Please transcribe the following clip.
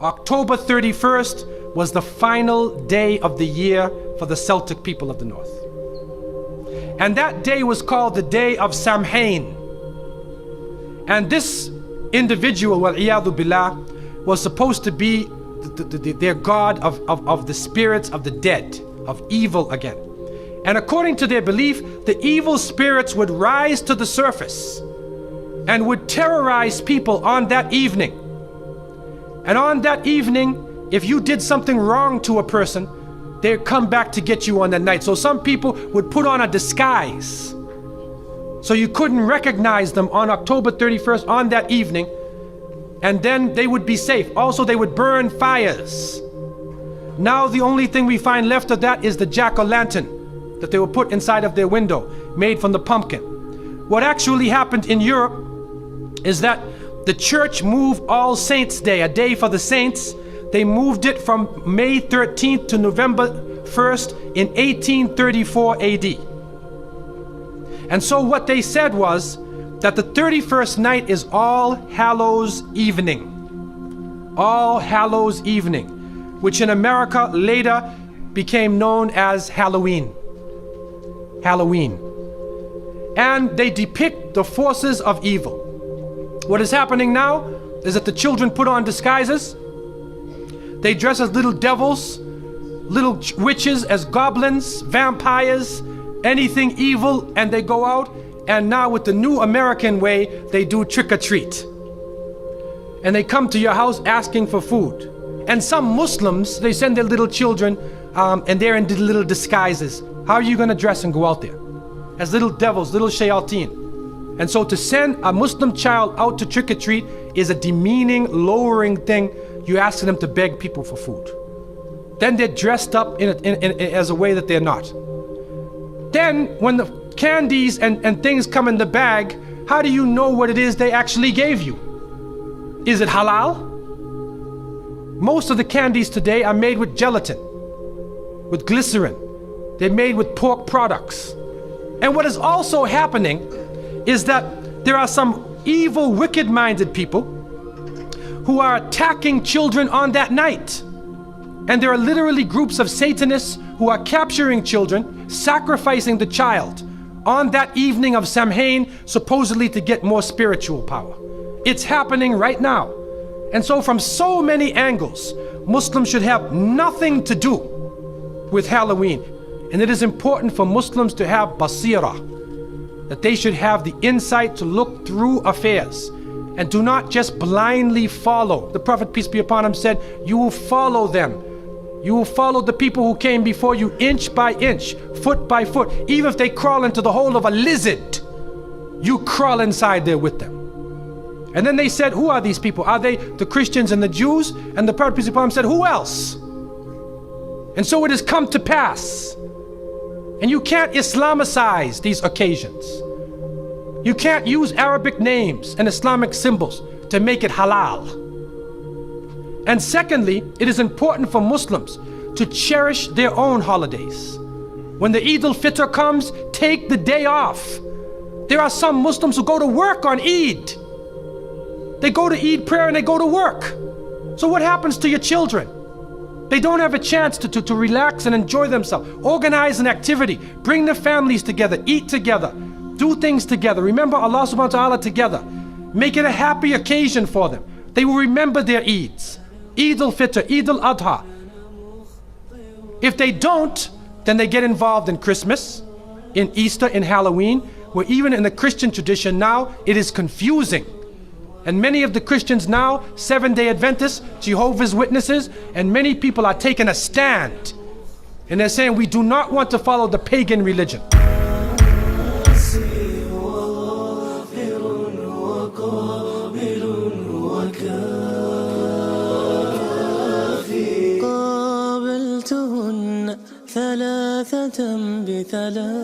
October 31st was the final day of the year for the Celtic people of the North. And that day was called the Day of Samhain. And this individual, wal-iyadhu billah, was supposed to be their god of the spirits of the dead, of evil again. And according to their belief, the evil spirits would rise to the surface and would terrorize people on that evening. And on that evening, if you did something wrong to a person, they'd come back to get you on that night. So some people would put on a disguise, so you couldn't recognize them on October 31st on that evening, and then they would be safe. Also, they would burn fires. Now the only thing we find left of that is the jack-o'-lantern that they would put inside of their window, made from the pumpkin. What actually happened in Europe is that the church moved All Saints' Day, a day for the saints. They moved it from May 13th to November 1st in 1834 AD. And so what they said was that the 31st night is All Hallows Evening. All Hallows Evening, which in America later became known as Halloween. Halloween. And they depict the forces of evil. What is happening now is that the children put on disguises. They dress as little devils, little witches, as goblins, vampires, anything evil, and they go out. And now with the new American way, they do trick-or-treat. And they come to your house asking for food. And some Muslims, they send their little children and they're in little disguises. How are you going to dress and go out there? As little devils, little shayateen. And so to send a Muslim child out to trick-or-treat is a demeaning, lowering thing. You ask them to beg people for food. Then they're dressed up as a way that they're not. Then when the candies and things come in the bag, how do you know what it is they actually gave you? Is it halal? Most of the candies today are made with gelatin, with glycerin. They're made with pork products. And what is also happening is that there are some evil, wicked-minded people who are attacking children on that night. And there are literally groups of Satanists who are capturing children, sacrificing the child on that evening of Samhain, supposedly to get more spiritual power. It's happening right now. And so from so many angles, Muslims should have nothing to do with Halloween. And it is important for Muslims to have basira, that they should have the insight to look through affairs and do not just blindly follow. The Prophet, peace be upon him, said, you will follow them. You will follow the people who came before you inch by inch, foot by foot. Even if they crawl into the hole of a lizard, you crawl inside there with them. And then they said, who are these people? Are they the Christians and the Jews? And the Prophet, peace be upon him, said, who else? And so it has come to pass. And you can't Islamicize these occasions. You can't use Arabic names and Islamic symbols to make it halal. And secondly, it is important for Muslims to cherish their own holidays. When the Eid al-Fitr comes, take the day off. There are some Muslims who go to work on Eid. They go to Eid prayer and they go to work. So what happens to your children? They don't have a chance to relax and enjoy themselves. Organize an activity. Bring their families together. Eat together. Do things together. Remember Allah subhanahu wa ta'ala together. Make it a happy occasion for them. They will remember their Eids. Eid al-Fitr, Eid al-Adha. If they don't, then they get involved in Christmas, in Easter, in Halloween, where even in the Christian tradition now, it is confusing. And many of the Christians now, Seventh-day Adventists, Jehovah's Witnesses, and many people are taking a stand. And they're saying we do not want to follow the pagan religion. قابلتهن ثلاثة بثلاثة